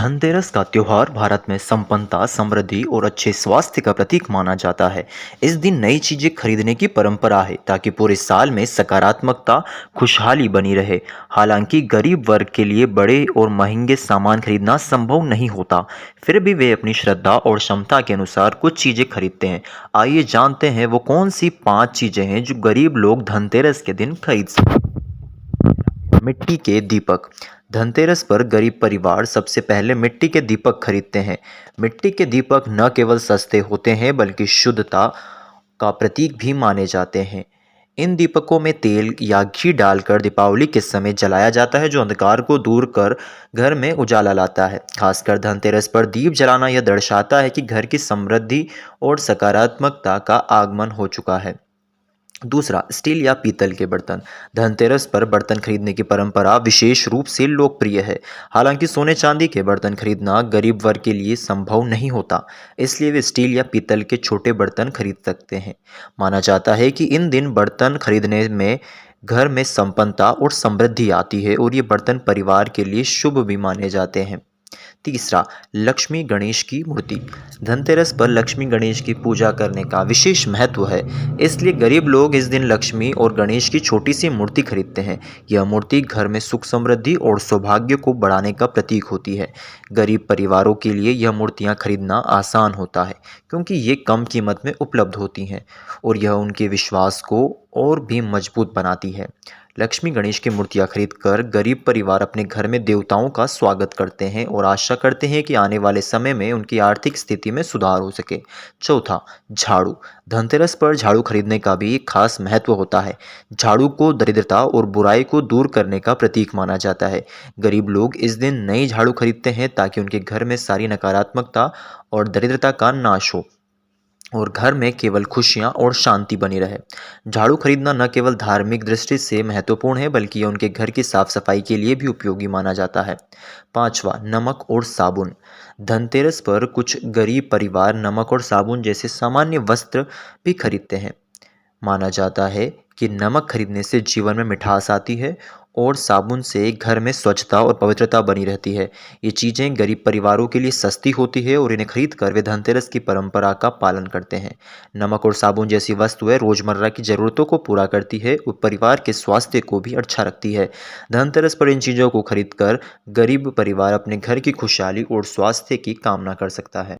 धनतेरस का त्योहार भारत में संपन्नता, समृद्धि और अच्छे स्वास्थ्य का प्रतीक माना जाता है। इस दिन नई चीजें खरीदने की परंपरा है ताकि पूरे साल में सकारात्मकता, खुशहाली बनी रहे। हालांकि गरीब वर्ग के लिए बड़े और महंगे सामान खरीदना संभव नहीं होता, फिर भी वे अपनी श्रद्धा और क्षमता के अनुसार कुछ चीजें खरीदते हैं। आइए जानते हैं वो कौन सी 5 चीजें हैं जो गरीब लोग धनतेरस के दिन खरीद सकते हैं। मिट्टी के दीपक। धनतेरस पर गरीब परिवार सबसे पहले मिट्टी के दीपक खरीदते हैं। मिट्टी के दीपक न केवल सस्ते होते हैं बल्कि शुद्धता का प्रतीक भी माने जाते हैं। इन दीपकों में तेल या घी डालकर दीपावली के समय जलाया जाता है, जो अंधकार को दूर कर घर में उजाला लाता है। खासकर धनतेरस पर दीप जलाना यह दर्शाता है कि घर की समृद्धि और सकारात्मकता का आगमन हो चुका है। दूसरा, स्टील या पीतल के बर्तन। धनतेरस पर बर्तन खरीदने की परंपरा विशेष रूप से लोकप्रिय है। हालांकि सोने चांदी के बर्तन खरीदना गरीब वर्ग के लिए संभव नहीं होता, इसलिए वे स्टील या पीतल के छोटे बर्तन खरीद सकते हैं। माना जाता है कि इन दिन बर्तन खरीदने में घर में संपन्नता और समृद्धि आती है और ये बर्तन परिवार के लिए शुभ भी माने जाते हैं। तीसरा, लक्ष्मी गणेश की मूर्ति। धनतेरस पर लक्ष्मी गणेश की पूजा करने का विशेष महत्व है, इसलिए गरीब लोग इस दिन लक्ष्मी और गणेश की छोटी सी मूर्ति खरीदते हैं। यह मूर्ति घर में सुख, समृद्धि और सौभाग्य को बढ़ाने का प्रतीक होती है। गरीब परिवारों के लिए यह मूर्तियां खरीदना आसान होता है क्योंकि ये कम कीमत में उपलब्ध होती हैं और यह उनके विश्वास को और भी मजबूत बनाती है। लक्ष्मी गणेश की मूर्तियां खरीदकर गरीब परिवार अपने घर में देवताओं का स्वागत करते हैं और आशा करते हैं कि आने वाले समय में उनकी आर्थिक स्थिति में सुधार हो सके। चौथा, झाड़ू। धनतेरस पर झाड़ू खरीदने का भी एक खास महत्व होता है। झाड़ू को दरिद्रता और बुराई को दूर करने का प्रतीक माना जाता है। गरीब लोग इस दिन नई झाड़ू खरीदते हैं ताकि उनके घर में सारी नकारात्मकता और दरिद्रता का नाश हो और घर में केवल खुशियां और शांति बनी रहे। झाड़ू खरीदना न केवल धार्मिक दृष्टि से महत्वपूर्ण है बल्कि यह उनके घर की साफ सफाई के लिए भी उपयोगी माना जाता है। पांचवा, नमक और साबुन। धनतेरस पर कुछ गरीब परिवार नमक और साबुन जैसे सामान्य वस्त्र भी खरीदते हैं। माना जाता है कि नमक खरीदने से जीवन में मिठास आती है और साबुन से घर में स्वच्छता और पवित्रता बनी रहती है। ये चीज़ें गरीब परिवारों के लिए सस्ती होती है और इन्हें खरीद कर वे धनतेरस की परंपरा का पालन करते हैं। नमक और साबुन जैसी वस्तुएं रोजमर्रा की ज़रूरतों को पूरा करती है और परिवार के स्वास्थ्य को भी अच्छा रखती है। धनतेरस पर इन चीज़ों को खरीद कर गरीब परिवार अपने घर की खुशहाली और स्वास्थ्य की कामना कर सकता है।